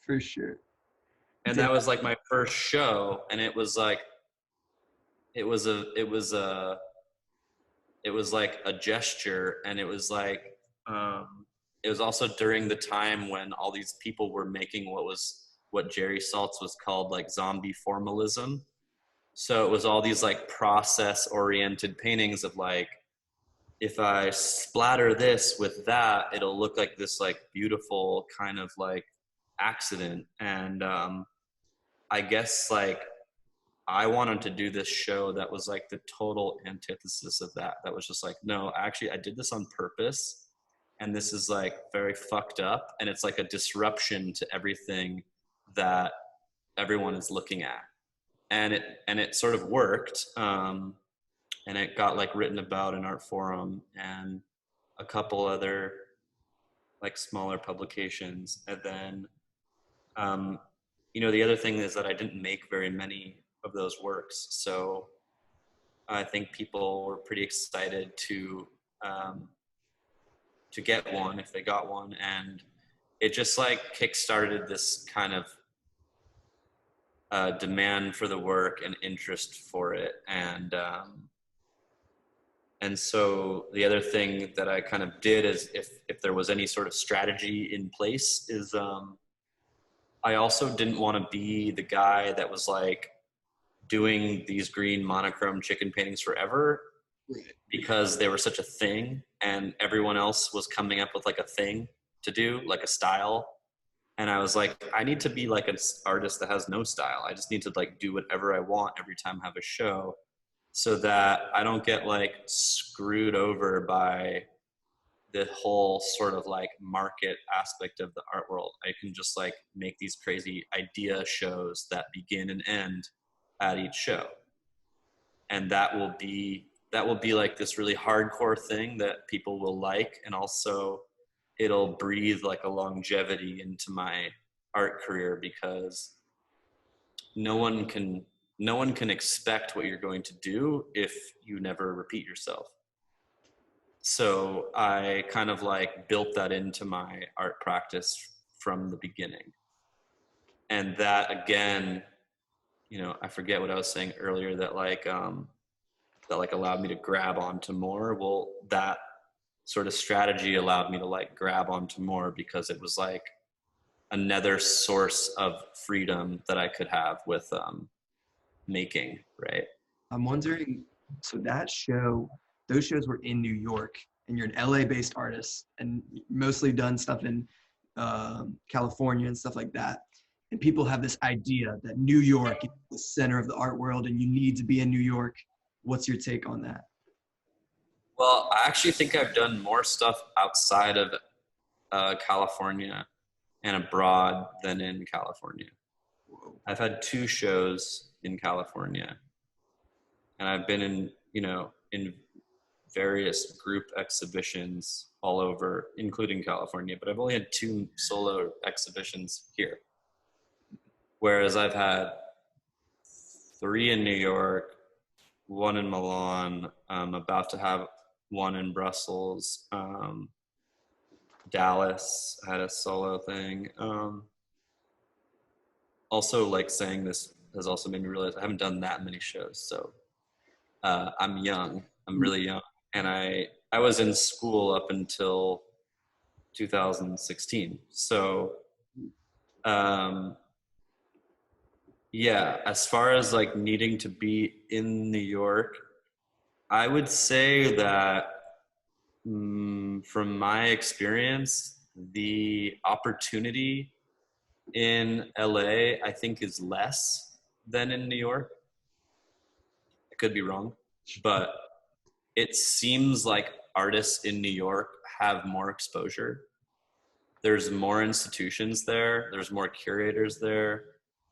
For sure. And that was like my first show, and it was like it was like a gesture, and it was like it was also during the time when all these people were making what Jerry Saltz was called like zombie formalism. So it was all these like process oriented paintings of like, if I splatter this with that, it'll look like this like beautiful kind of like accident. And I guess like I wanted to do this show that was like the total antithesis of that. That was just like, no, actually I did this on purpose, and this is like very fucked up, and it's like a disruption to everything that everyone is looking at. And it sort of worked. And it got like written about in Art Forum and a couple other like smaller publications. And then the other thing is that I didn't make very many of those works. So I think people were pretty excited to get one if they got one, and it just like kickstarted this kind of demand for the work and interest for it, and so the other thing that I kind of did is if there was any sort of strategy in place is I also didn't want to be the guy that was like doing these green monochrome chicken paintings forever because they were such a thing and everyone else was coming up with like a thing to do, like a style. And I was like, I need to be like an artist that has no style. I just need to like do whatever I want every time I have a show so that I don't get like screwed over by the whole sort of like market aspect of the art world. I can just like make these crazy idea shows that begin and end at each show. And that will be like this really hardcore thing that people will like, and also it'll breathe like a longevity into my art career because no one can expect what you're going to do if you never repeat yourself. So I kind of like built that into my art practice from the beginning. And that again, I forget what I was saying earlier that like allowed me to grab onto more. Well, that sort of strategy allowed me to like grab onto more because it was like another source of freedom that I could have with making, right? I'm wondering, so those shows were in New York, and you're an LA-based artist, and mostly done stuff in California and stuff like that. And people have this idea that New York is the center of the art world, and you need to be in New York. What's your take on that? Well, I actually think I've done more stuff outside of California and abroad than in California. Whoa. I've had 2 shows in California, and I've been in various group exhibitions all over, including California, but I've only had 2 solo exhibitions here. Whereas I've had 3 in New York, 1 in Milan, I'm about to have 1 in Brussels, Dallas had a solo thing. Also, like saying this has also made me realize I haven't done that many shows. So I'm young. I'm really young, and I was in school up until 2016. So yeah, as far as like needing to be in New York, I would say that from my experience, the opportunity in LA, I think, is less than in New York. I could be wrong, but it seems like artists in New York have more exposure. There's more institutions there. There's more curators there.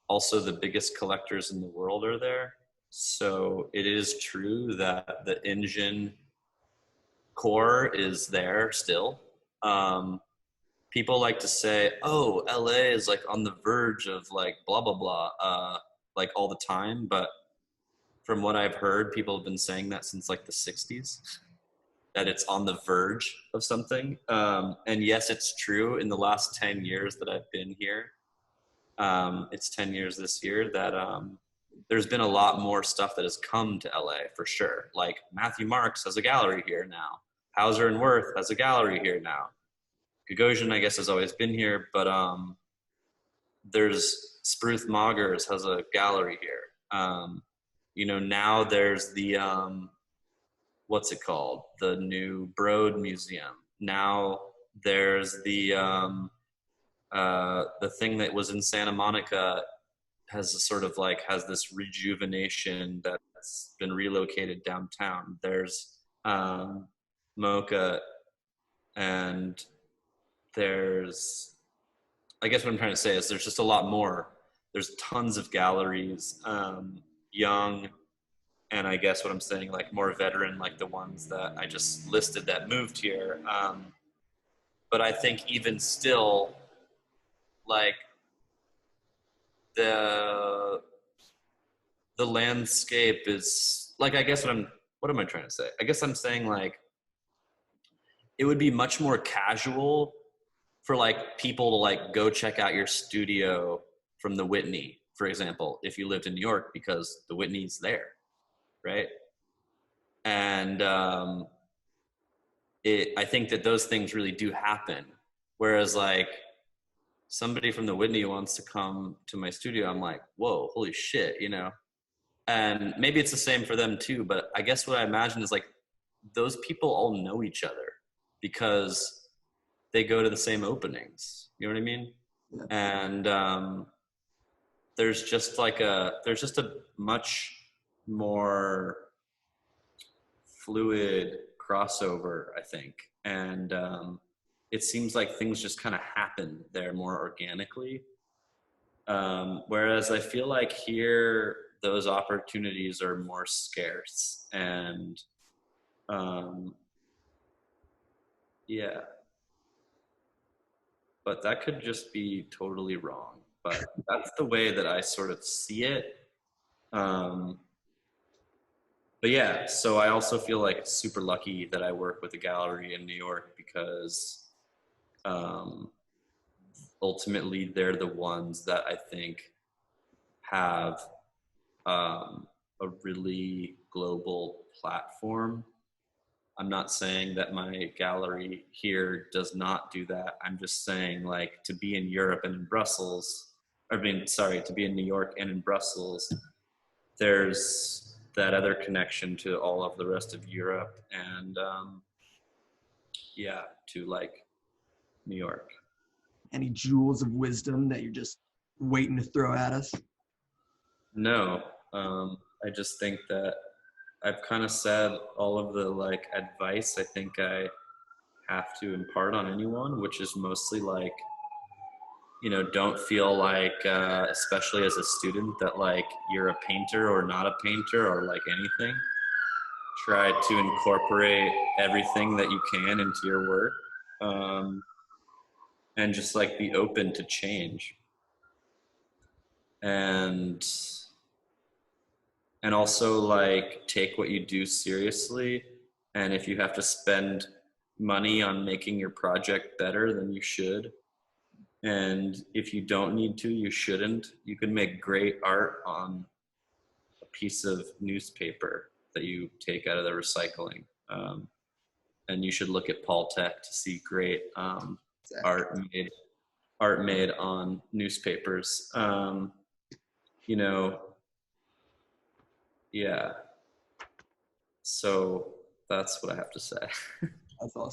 Also, the biggest collectors in the world are there. So it is true that the engine core is there still. People like to say, oh, LA is like on the verge of like blah, blah, blah, like all the time. But from what I've heard, people have been saying that since like the 60s, that it's on the verge of something. And yes, it's true. In the last 10 years that I've been here, it's 10 years this year, that there's been a lot more stuff that has come to LA for sure. Like Matthew Marks has a gallery here now. Hauser and Wirth has a gallery here now. Gagosian, I guess, has always been here, but there's Spruth Moggers has a gallery here. Now there's the, what's it called? The new Broad Museum. Now there's the thing that was in Santa Monica has a sort of like, has this rejuvenation that's been relocated downtown. There's Mocha, and there's, I guess what I'm trying to say is there's just a lot more. There's tons of galleries, young, and I guess what I'm saying, like more veteran, like the ones that I just listed that moved here. But I think even still, like the landscape is like, I guess what am I trying to say? I guess I'm saying like, it would be much more casual for like people to like go check out your studio from the Whitney, for example, if you lived in New York, because the Whitney's there, right? And I think that those things really do happen. Whereas like somebody from the Whitney wants to come to my studio, I'm like, whoa, holy shit, you know? And maybe it's the same for them too, but I guess what I imagine is like those people all know each other because they go to the same openings. You know what I mean? Yeah. And there's just a much more fluid crossover, I think. And it seems like things just kind of happen there more organically. Whereas I feel like here, those opportunities are more scarce. And yeah, but that could just be totally wrong. But that's the way that I sort of see it. Um, but yeah, so I also feel like super lucky that I work with a gallery in New York because um, ultimately they're the ones that I think have a really global platform. I'm not saying that my gallery here does not do that. I'm just saying like to be in Europe and in Brussels, to be in New York and in Brussels, there's that other connection to all of the rest of Europe and yeah, to like New York. Any jewels of wisdom that you're just waiting to throw at us? No, I just think that I've kind of said all of the like advice I think I have to impart on anyone, which is mostly like, you know, don't feel like, especially as a student, that like you're a painter or not a painter or like anything. Try to incorporate everything that you can into your work, and just like be open to change. And also like take what you do seriously. And if you have to spend money on making your project better, then you should. And if you don't need to, you shouldn't. You can make great art on a piece of newspaper that you take out of the recycling. And you should look at Paul Tech to see great Exactly. art made on newspapers. You know, yeah. So that's what I have to say. That's awesome.